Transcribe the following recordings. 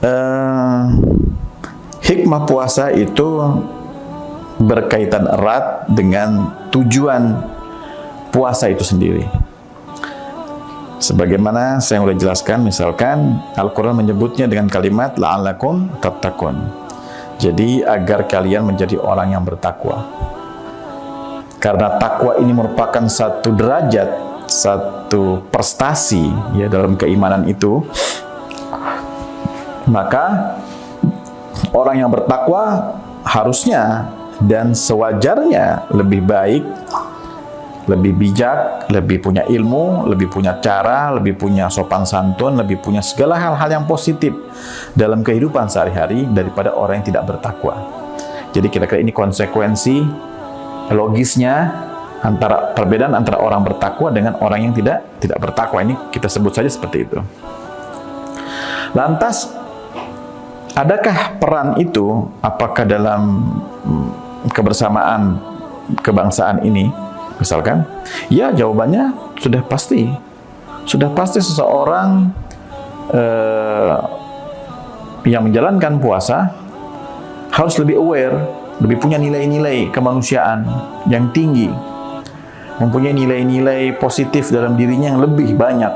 eh, hikmah puasa itu berkaitan erat dengan tujuan puasa itu sendiri. Sebagaimana saya sudah jelaskan, misalkan Al-Quran menyebutnya dengan kalimat la'allakum tattaqun. Jadi agar kalian menjadi orang yang bertakwa. Karena takwa ini merupakan satu derajat, satu prestasi ya dalam keimanan itu, maka orang yang bertakwa harusnya dan sewajarnya lebih baik, lebih bijak, lebih punya ilmu, lebih punya cara, lebih punya sopan santun, lebih punya segala hal-hal yang positif dalam kehidupan sehari-hari daripada orang yang tidak bertakwa. Jadi kira-kira ini konsekuensi logisnya antara perbedaan antara orang bertakwa dengan orang yang tidak bertakwa. Ini kita sebut saja seperti itu. Lantas, adakah peran itu, apakah dalam kebersamaan kebangsaan ini, misalkan? Ya, jawabannya sudah pasti. Sudah pasti seseorang yang menjalankan puasa harus lebih aware, lebih punya nilai-nilai kemanusiaan yang tinggi, mempunyai nilai-nilai positif dalam dirinya yang lebih banyak,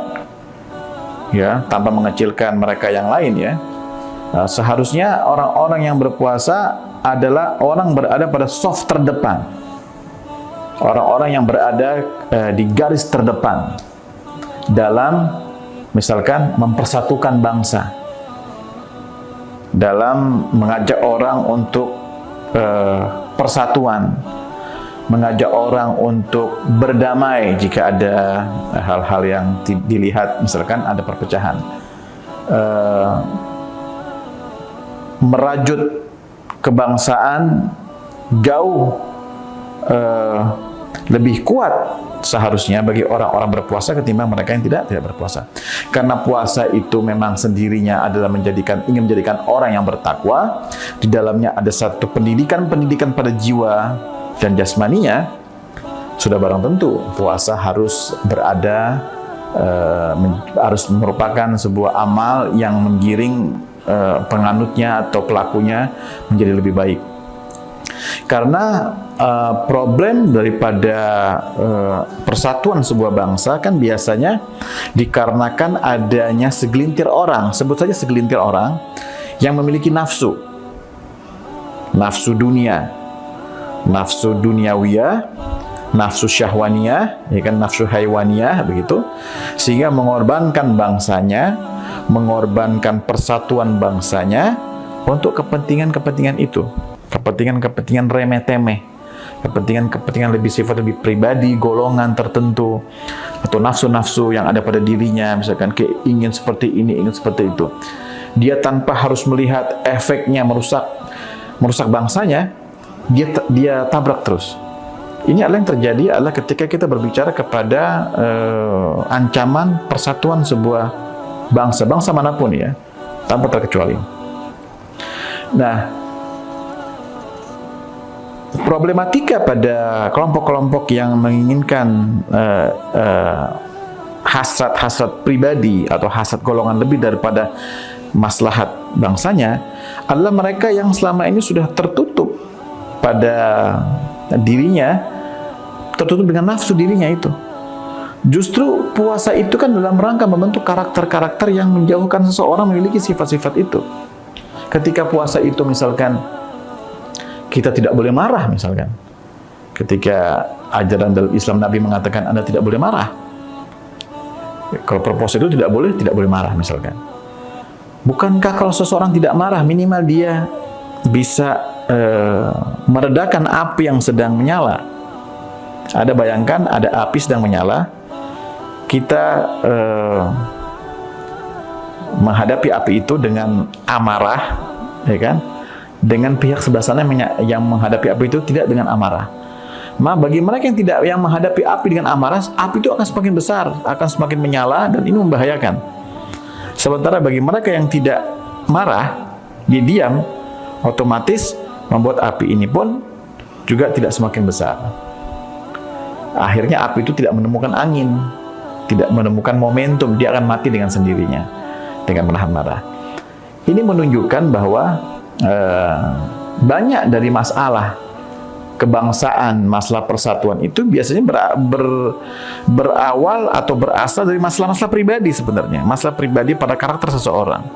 ya, tanpa mengecilkan mereka yang lain, ya. Nah, seharusnya orang-orang yang berpuasa adalah orang berada pada soft terdepan, orang-orang yang berada di garis terdepan dalam misalkan mempersatukan bangsa, dalam mengajak orang untuk persatuan, mengajak orang untuk berdamai jika ada hal-hal yang dilihat misalkan ada perpecahan, merajut kebangsaan jauh lebih kuat seharusnya bagi orang-orang berpuasa ketimbang mereka yang tidak berpuasa. Karena puasa itu memang sendirinya adalah ingin menjadikan orang yang bertakwa. Di dalamnya ada satu pendidikan pada jiwa dan jasmaninya. Sudah barang tentu puasa harus berada, harus merupakan sebuah amal yang menggiring penganutnya atau pelakunya menjadi lebih baik. Karena problem daripada persatuan sebuah bangsa kan biasanya dikarenakan adanya segelintir orang, sebut saja segelintir orang yang memiliki nafsu dunia, nafsu duniawiyah, nafsu syahwaniyah, ya kan, nafsu haywaniyah, begitu, sehingga mengorbankan bangsanya, mengorbankan persatuan bangsanya untuk kepentingan-kepentingan itu, kepentingan-kepentingan remeh-temeh, kepentingan-kepentingan lebih pribadi, golongan tertentu, atau nafsu-nafsu yang ada pada dirinya, misalkan ingin seperti ini, ingin seperti itu. Dia tanpa harus melihat efeknya merusak bangsanya, dia tabrak terus. Ini adalah yang terjadi adalah ketika kita berbicara kepada ancaman persatuan sebuah bangsa manapun, ya, tanpa terkecuali. Nah, problematika pada kelompok-kelompok yang menginginkan hasrat pribadi atau hasrat golongan lebih daripada maslahat bangsanya adalah mereka yang selama ini sudah tertutup pada dirinya, tertutup dengan nafsu dirinya itu. Justru puasa itu kan dalam rangka membentuk karakter-karakter yang menjauhkan seseorang memiliki sifat-sifat itu. Ketika puasa itu misalkan kita tidak boleh marah, misalkan ketika ajaran dalam Islam Nabi mengatakan Anda tidak boleh marah. Kalau berpuasa itu tidak boleh marah, misalkan. Bukankah kalau seseorang tidak marah, minimal dia bisa meredakan api yang sedang menyala? Ada, bayangkan ada api sedang menyala, kita menghadapi api itu dengan amarah, ya kan? Dengan pihak sebelah sana yang menghadapi api itu tidak dengan amarah. Bagi mereka yang menghadapi api dengan amarah, api itu akan semakin besar, akan semakin menyala, dan ini membahayakan. Sementara bagi mereka yang tidak marah, dia diam, otomatis membuat api ini pun juga tidak semakin besar. Akhirnya api itu tidak menemukan angin, tidak menemukan momentum, dia akan mati dengan sendirinya dengan menahan marah. ini menunjukkan bahwa banyak dari masalah kebangsaan, masalah persatuan itu biasanya berawal atau berasal dari masalah-masalah pribadi sebenarnya, masalah pribadi pada karakter seseorang.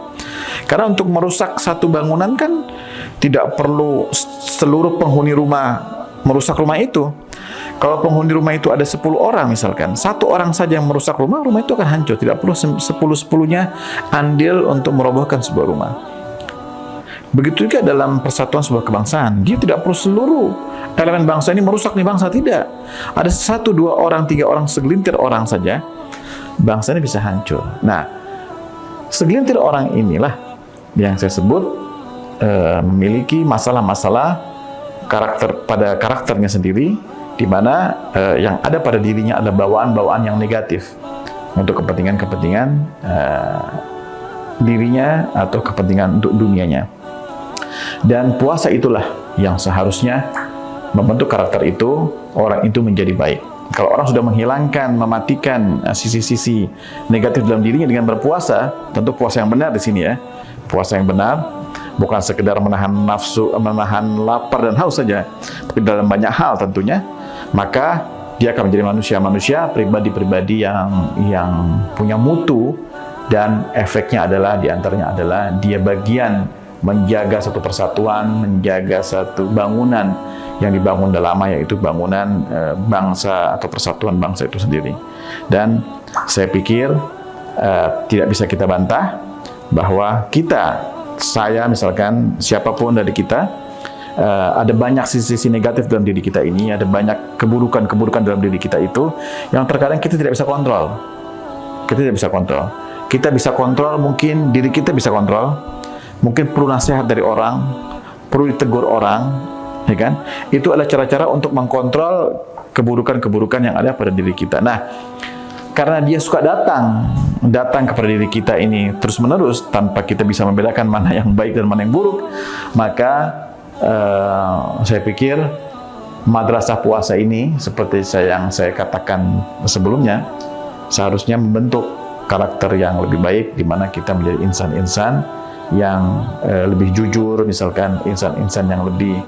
Karena untuk merusak satu bangunan kan tidak perlu seluruh penghuni rumah merusak rumah itu. Kalau penghuni rumah itu ada 10 orang misalkan, satu orang saja yang merusak rumah itu akan hancur. Tidak perlu 10-10-nya andil untuk merobohkan sebuah rumah. Begitu juga dalam persatuan sebuah kebangsaan. Dia tidak perlu seluruh elemen bangsa ini merusak nih bangsa, tidak. Ada 1, 2 orang, 3 orang, segelintir orang saja, bangsa ini bisa hancur. Nah, segelintir orang inilah yang saya sebut memiliki masalah-masalah karakter pada karakternya sendiri, di mana yang ada pada dirinya adalah bawaan-bawaan yang negatif untuk kepentingan-kepentingan dirinya atau kepentingan untuk dunianya. Dan puasa itulah yang seharusnya membentuk karakter itu, orang itu menjadi baik. Kalau orang sudah menghilangkan, mematikan sisi-sisi negatif dalam dirinya dengan berpuasa, tentu puasa yang benar di sini ya, puasa yang benar, bukan sekedar menahan nafsu, menahan lapar dan haus saja, tapi dalam banyak hal tentunya, maka dia akan menjadi manusia-manusia, pribadi-pribadi yang punya mutu, dan efeknya adalah, diantaranya adalah dia bagian menjaga satu persatuan, menjaga satu bangunan yang dibangun dah lama, yaitu bangunan bangsa atau persatuan bangsa itu sendiri. Dan saya pikir tidak bisa kita bantah bahwa kita, saya misalkan, siapapun dari kita, ada banyak sisi-sisi negatif dalam diri kita ini, ada banyak keburukan-keburukan dalam diri kita itu yang terkadang kita tidak bisa kontrol. Kita tidak bisa kontrol. Kita bisa kontrol, mungkin diri kita bisa kontrol, mungkin perlu nasihat dari orang, perlu ditegur orang, ya kan? Itu adalah cara-cara untuk mengkontrol keburukan-keburukan yang ada pada diri kita. Nah, karena dia suka datang kepada diri kita ini terus-menerus tanpa kita bisa membedakan mana yang baik dan mana yang buruk, maka saya pikir madrasah puasa ini, seperti yang saya katakan sebelumnya, seharusnya membentuk karakter yang lebih baik, di mana kita menjadi insan-insan yang lebih jujur, misalkan insan-insan yang lebih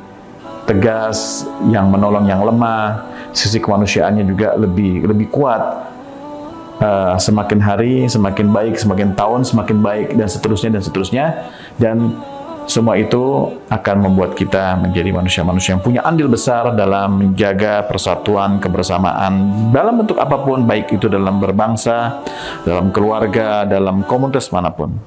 tegas, yang menolong yang lemah, sisi kemanusiaannya juga lebih kuat. Semakin hari semakin baik, semakin tahun semakin baik, dan seterusnya. Dan semua itu akan membuat kita menjadi manusia-manusia yang punya andil besar dalam menjaga persatuan, kebersamaan dalam bentuk apapun, baik itu dalam berbangsa, dalam keluarga, dalam komunitas manapun.